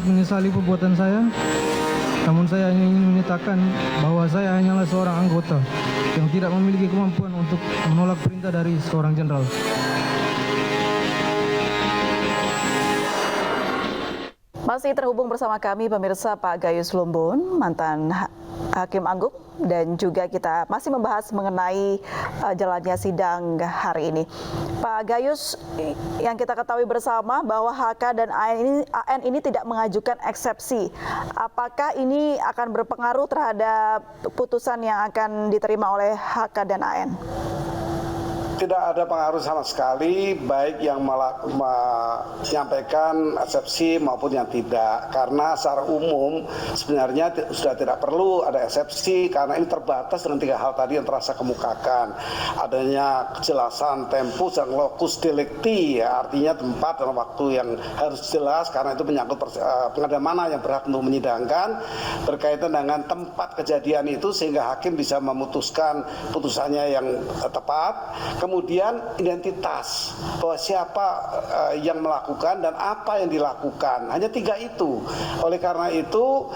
sangat menyesali perbuatan saya, namun saya hanya ingin menyatakan bahwa saya hanyalah seorang anggota yang tidak memiliki kemampuan untuk menolak perintah dari seorang jenderal. Masih terhubung bersama kami pemirsa Pak Gayus Lumbun, mantan Hakim Agung, dan juga kita masih membahas mengenai jalannya sidang hari ini. Pak Gayus, yang kita ketahui bersama bahwa HK dan AN ini tidak mengajukan eksepsi. Apakah ini akan berpengaruh terhadap putusan yang akan diterima oleh HK dan AN? Tidak ada pengaruh sama sekali, baik yang menyampaikan eksepsi maupun yang tidak. Karena secara umum sebenarnya sudah tidak perlu ada eksepsi, karena ini terbatas dengan tiga hal tadi yang terasa kemukakan. Adanya kejelasan tempus dan locus delicti, ya, artinya tempat dan waktu yang harus jelas, karena itu menyangkut pengadilan mana yang berhak untuk menyidangkan, berkaitan dengan tempat kejadian itu, sehingga hakim bisa memutuskan putusannya yang tepat. Kemudian identitas, bahwa siapa yang melakukan dan apa yang dilakukan. Hanya tiga itu. Oleh karena itu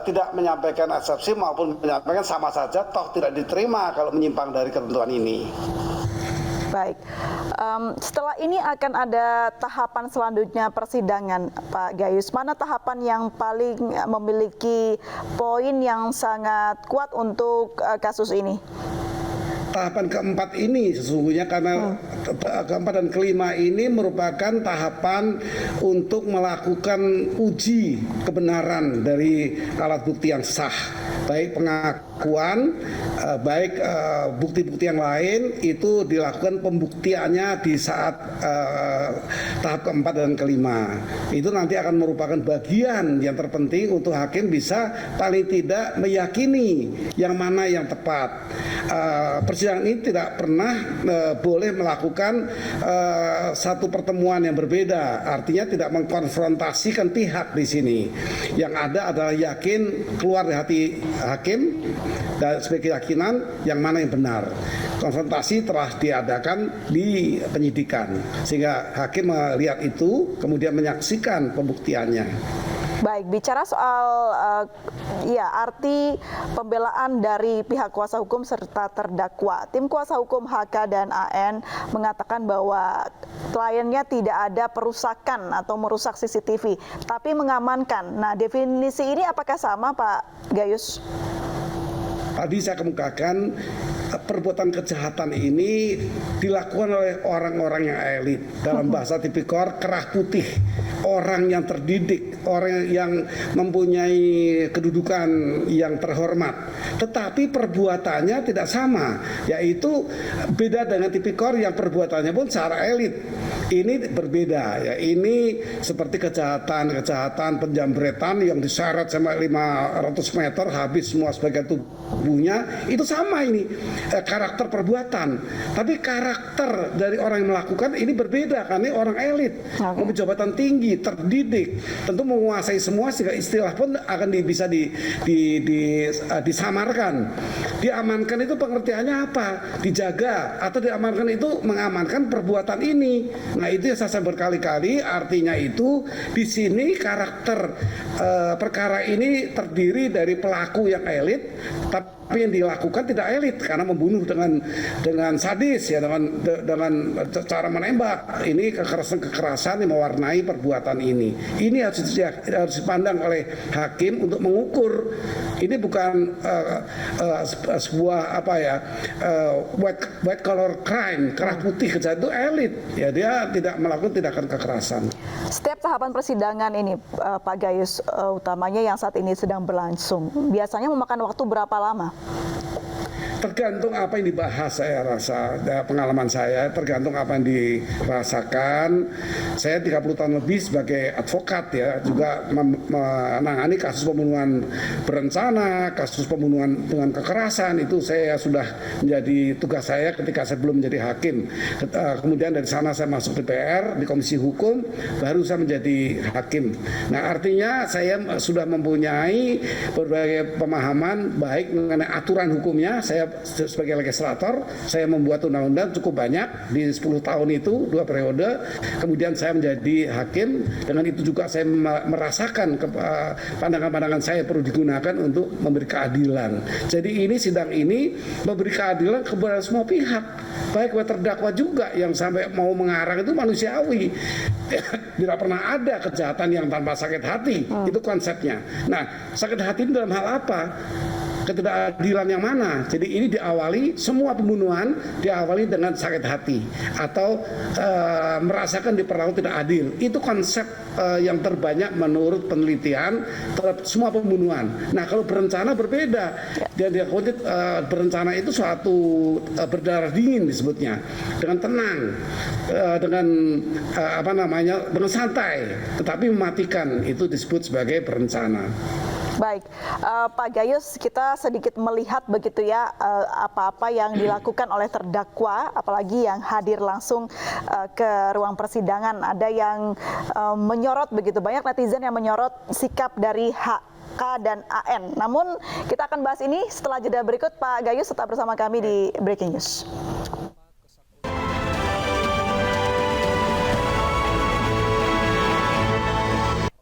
tidak menyampaikan eksepsi maupun menyampaikan sama saja, toh tidak diterima kalau menyimpang dari ketentuan ini. Baik, setelah ini akan ada tahapan selanjutnya persidangan, Pak Gayus. Mana tahapan yang paling memiliki poin yang sangat kuat untuk kasus ini? Tahapan keempat ini sesungguhnya, karena keempat dan kelima ini merupakan tahapan untuk melakukan uji kebenaran dari alat bukti yang sah, baik pengakuan, baik bukti-bukti yang lain, itu dilakukan pembuktiannya di saat tahap keempat dan kelima. Itu nanti akan merupakan bagian yang terpenting untuk hakim bisa paling tidak meyakini yang mana yang tepat. Persidangan ini tidak pernah boleh melakukan satu pertemuan yang berbeda, artinya tidak mengkonfrontasikan pihak di sini. Yang ada adalah yakin keluar dari hati hakim dan sebagai keyakinan yang mana yang benar. Konfrontasi telah diadakan di penyidikan, sehingga hakim melihat itu kemudian menyaksikan pembuktiannya. Baik, bicara soal arti pembelaan dari pihak kuasa hukum serta terdakwa. Tim kuasa hukum HK dan AN mengatakan bahwa kliennya tidak ada perusakan atau merusak CCTV, tapi mengamankan. Nah, definisi ini apakah sama, Pak Gayus? Tadi saya kemukakan perbuatan kejahatan ini dilakukan oleh orang-orang yang elit. Dalam bahasa tipikor, kerah putih, orang yang terdidik, orang yang mempunyai kedudukan yang terhormat. Tetapi perbuatannya tidak sama, yaitu beda dengan tipikor yang perbuatannya pun secara elit. Ini berbeda, ya. Ini seperti kejahatan penjambretan yang diseret sampai 500 meter habis semua sebagai tubuhnya, itu sama ini karakter perbuatan. Tapi karakter dari orang yang melakukan ini berbeda, karena ini orang elit, mempunyai jabatan tinggi, terdidik, tentu menguasai semua, sehingga istilah pun akan bisa disamarkan. Diamankan itu pengertiannya apa? Dijaga, atau diamankan itu mengamankan perbuatan ini. Nah, itu yang saya berkali-kali, artinya itu di sini karakter perkara ini terdiri dari pelaku yang elit, tapi yang dilakukan tidak elit karena membunuh dengan sadis, ya, dengan cara menembak. Ini kekerasan yang mewarnai perbuatan ini. Ini harus dipandang oleh hakim untuk mengukur. Ini bukan sebuah white collar crime, kerah putih, kejahatan itu elit. Ya, dia tidak melakukan tindakan kekerasan. Setiap tahapan persidangan ini, Pak Gayus, utamanya yang saat ini sedang berlangsung, biasanya memakan waktu berapa lama? Tergantung apa yang dibahas, saya rasa, pengalaman saya, tergantung apa yang dirasakan. Saya 30 tahun lebih sebagai advokat, ya, juga menangani kasus pembunuhan berencana, kasus pembunuhan dengan kekerasan. Itu saya sudah menjadi tugas saya ketika saya belum menjadi hakim. Kemudian dari sana saya masuk DPR, di Komisi Hukum, baru saya menjadi hakim. Nah, artinya saya sudah mempunyai berbagai pemahaman baik mengenai aturan hukumnya. Saya sebagai legislator, saya membuat undang-undang cukup banyak di 10 tahun itu, 2 periode. Kemudian saya menjadi hakim, dengan itu juga saya merasakan pandangan-pandangan saya perlu digunakan untuk memberi keadilan. Jadi ini sidang ini memberi keadilan kepada semua pihak, baik kepada terdakwa juga yang sampai mau mengarang itu manusiawi. Tidak pernah ada kejahatan yang tanpa sakit hati, itu konsepnya. Nah, sakit hati ini dalam hal apa? Ketidakadilan yang mana? Jadi ini diawali, semua pembunuhan diawali dengan sakit hati atau merasakan diperlakukan tidak adil. Itu konsep yang terbanyak menurut penelitian terhadap semua pembunuhan. Nah, kalau berencana berbeda. Dan dia berencana itu suatu berdarah dingin disebutnya, dengan tenang, dengan dengan santai, tetapi mematikan, itu disebut sebagai berencana. Baik, Pak Gayus, kita sedikit melihat begitu ya apa-apa yang dilakukan oleh terdakwa, apalagi yang hadir langsung ke ruang persidangan. Ada yang menyorot begitu, banyak netizen yang menyorot sikap dari HK dan AN. Namun kita akan bahas ini setelah jeda berikut. Pak Gayus tetap bersama kami di Breaking News.